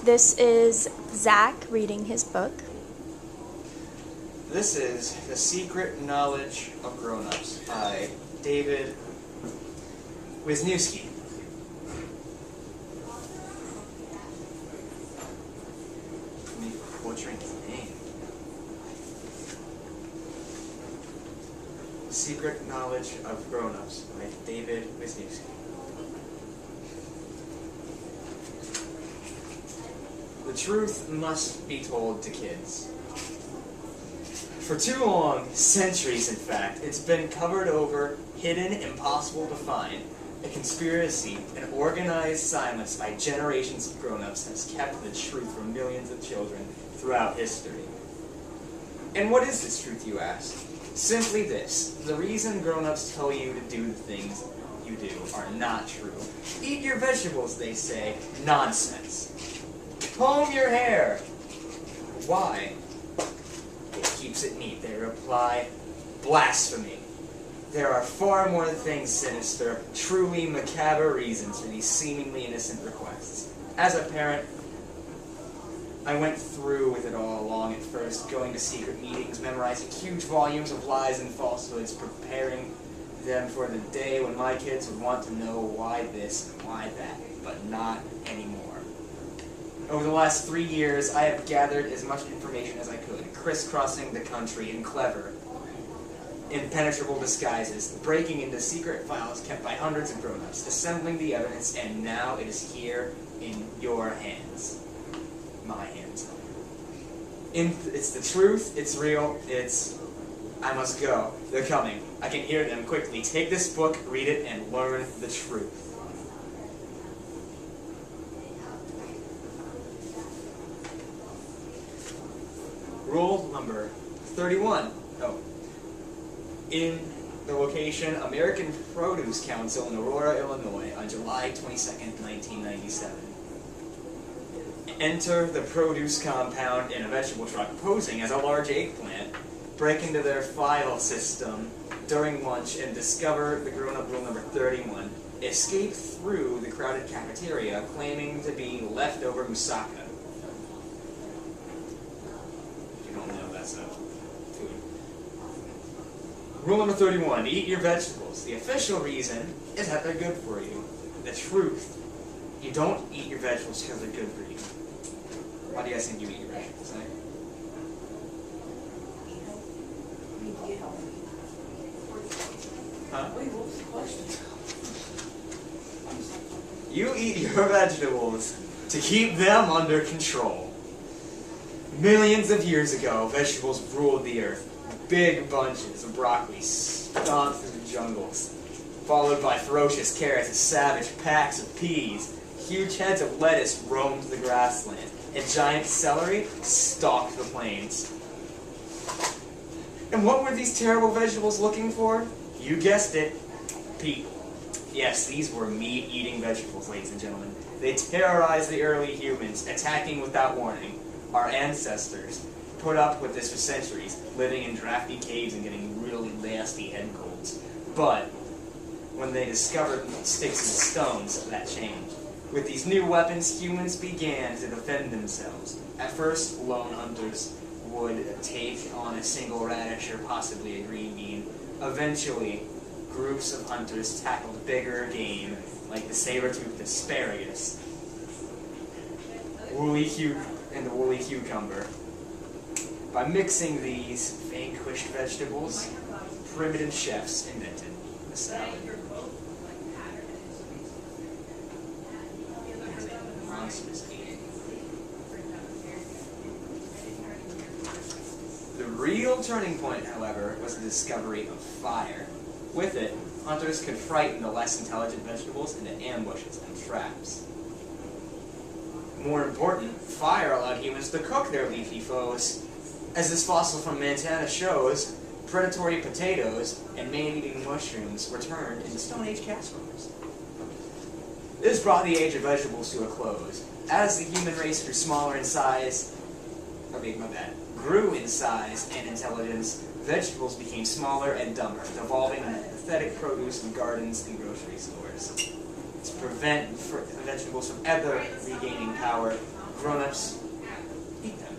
This is Zach reading his book. This is The Secret Knowledge of Grown-Ups by David Wisniewski. Me butchering his name. The Secret Knowledge of Grown-Ups by David Wisniewski. The truth must be told to kids. For too long, centuries in fact, it's been covered over, hidden, impossible to find. A conspiracy, an organized silence by generations of grown-ups has kept the truth from millions of children throughout history. And what is this truth, you ask? Simply this: the reason grown-ups tell you to do the things you do are not true. Eat your vegetables, they say. Nonsense. Comb your hair. Why? It keeps it neat, they reply. Blasphemy. There are far more things sinister, truly macabre reasons for these seemingly innocent requests. As a parent, I went through with it all along at first, going to secret meetings, memorizing huge volumes of lies and falsehoods, preparing them for the day when my kids would want to know why this and why that, but not anymore. Over the last 3 years, I have gathered as much information as I could, crisscrossing the country in clever, impenetrable disguises, breaking into secret files kept by hundreds of grown-ups, assembling the evidence, and now it is here in your hands. My hands. It's the truth, it's real, I must go. They're coming. I can hear them quickly. Take this book, read it, and learn the truth. Rule number 31. In the location American Produce Council in Aurora, Illinois, on July 22nd, 1997. Enter the produce compound in a vegetable truck posing as a large eggplant, break into their file system during lunch, and discover the grown-up rule number 31. Escape through the crowded cafeteria, claiming to be leftover moussaka. Rule number 31, eat your vegetables. The official reason is that they're good for you. The truth, you don't eat your vegetables because they're good for you. Why do you guys think you eat your vegetables, eh? Huh? Wait, what was the question? You eat your vegetables to keep them under control. Millions of years ago, vegetables ruled the earth. Big bunches of broccoli stomped through the jungles, followed by ferocious carrots and savage packs of peas. Huge heads of lettuce roamed the grassland, and giant celery stalked the plains. And what were these terrible vegetables looking for? You guessed it, people. Yes, these were meat-eating vegetables, ladies and gentlemen. They terrorized the early humans, attacking without warning. Our ancestors put up with this for centuries, living in drafty caves and getting really nasty head colds. But when they discovered sticks and stones, that changed. With these new weapons, humans began to defend themselves. At first, lone hunters would take on a single radish or possibly a green bean. Eventually, groups of hunters tackled bigger game, like the saber-toothed asparagus, and the woolly cucumber. By mixing these vanquished vegetables, primitive chefs invented the salad. Monstrous eating. The real turning point, however, was the discovery of fire. With it, hunters could frighten the less intelligent vegetables into ambushes and traps. More important, fire allowed humans to cook their leafy foes. As this fossil from Montana shows, predatory potatoes and man-eating mushrooms were turned into Stone Age casseroles. This brought the age of vegetables to a close. As the human race grew smaller in size, grew in size and intelligence, vegetables became smaller and dumber, devolving into pathetic produce in gardens and grocery stores. To prevent vegetables from ever regaining power, grown-ups eat them.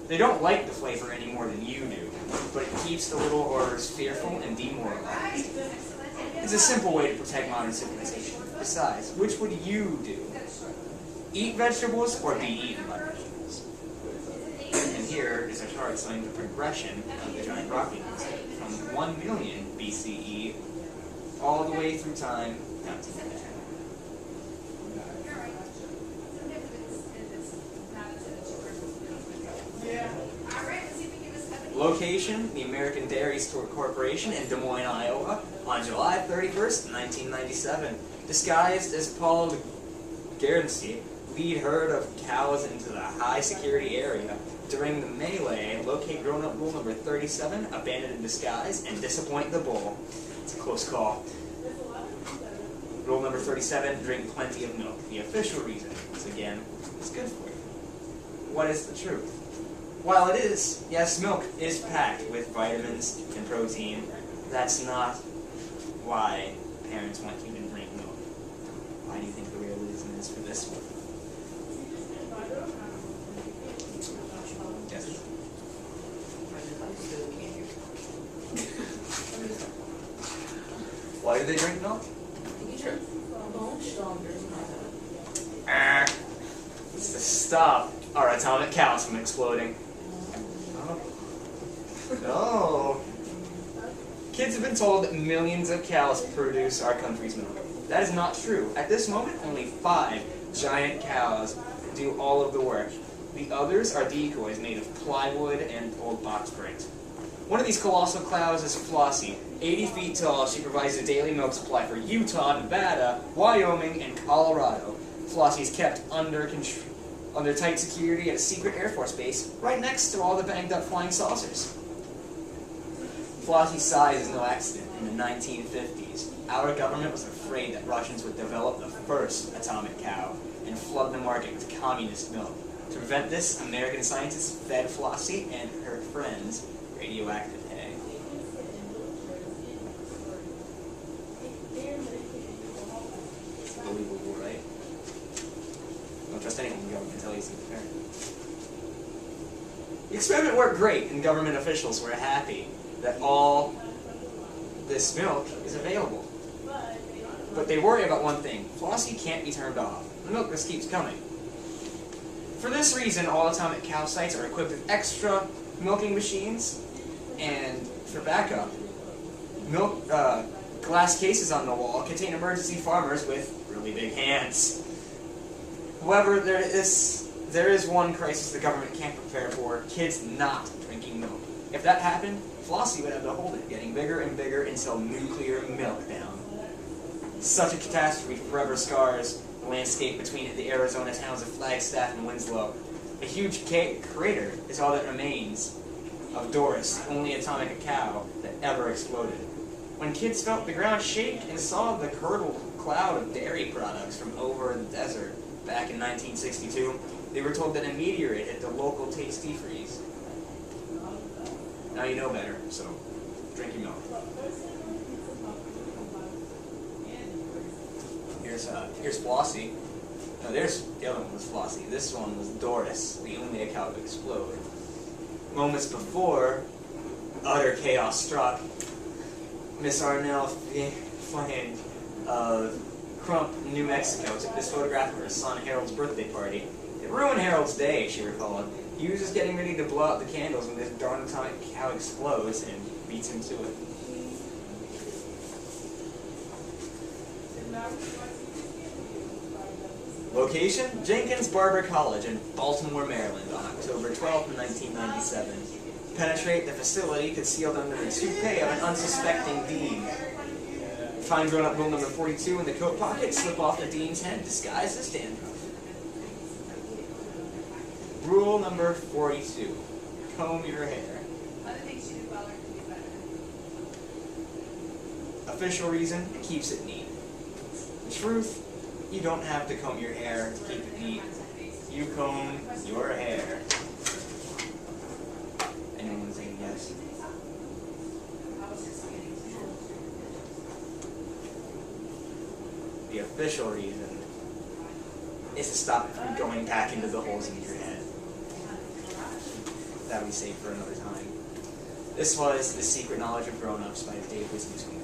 They don't like the flavor any more than you do, but it keeps the little orders fearful and demoralized. It's a simple way to protect modern civilization. Besides, which would you do? Eat vegetables or be eaten by vegetables? And here is a chart showing the progression of the giant rock beetles from 1 million BCE all the way through time down to today. Location, the American Dairy Store Corporation in Des Moines, Iowa, on July 31st, 1997. Disguised as Paul Guernsey, lead herd of cows into the high-security area. During the melee, locate grown-up bull number 37, abandon in disguise, and disappoint the bull. It's a close call. Rule number 37, drink plenty of milk. The official reason is, again, it's good for you. What is the truth? While it is, yes, milk is packed with vitamins and protein, that's not why parents want you to drink milk. Why do you think the real reason is for this one? Yes. Why do they drink milk? It's to stop our atomic cows from exploding. No. Kids have been told that millions of cows produce our country's milk. That is not true. At this moment, only 5 giant cows do all of the work. The others are decoys made of plywood and old box springs. One of these colossal cows is Flossie. 80 feet tall, she provides a daily milk supply for Utah, Nevada, Wyoming, and Colorado. Flossie is kept under tight security at a secret Air Force base right next to all the banged-up flying saucers. Flossie's size is no accident. In the 1950s, our government was afraid that Russians would develop the first atomic cow and flood the market with communist milk. To prevent this, American scientists fed Flossie and her friends radioactive hay. Unbelievable, right? Don't trust anyone the government tell you it's different. The experiment worked great, and government officials were happy that all this milk is available. But they worry about one thing. Flossie can't be turned off. The milk just keeps coming. For this reason, all atomic cow sites are equipped with extra milking machines, and for backup, glass cases on the wall contain emergency farmers with really big hands. However, there is one crisis the government can't prepare for: kids not drinking milk. If that happened, Flossie would have to hold it, getting bigger and bigger until nuclear meltdown. Such a catastrophe forever scars the landscape between the Arizona towns of Flagstaff and Winslow. A huge crater is all that remains of Doris, the only atomic cow that ever exploded. When kids felt the ground shake and saw the curdled cloud of dairy products from over the desert back in 1962, they were told that a meteorite hit the local Tasty Freeze. Now you know better, so drink your milk. Here's Flossie. No, there's the other one was Flossie. This one was Doris, the only cow to explode. Moments before utter chaos struck, Miss Arnell Flynn of Crump, New Mexico, took this photograph of her son Harold's birthday party. It ruined Harold's day, she recalled. He was just getting ready to blow out the candles when this darn atomic cow explodes and beats him to it. Location: Jenkins Barber College in Baltimore, Maryland, on October 12, 1997. Penetrate the facility concealed under the toupee of an unsuspecting dean. Find grown-up bull number 42 in the coat pocket, slip off the dean's head, disguised as dandruff. Rule number 42. Comb your hair. Official reason: it keeps it neat. Truth: you don't have to comb your hair to keep it neat. You comb your hair. Anyone saying yes? The official reason: is to stop it from going back into the holes in your head. That we save for another time. This was The Secret Knowledge of Grown-Ups by Dave Wisniewski.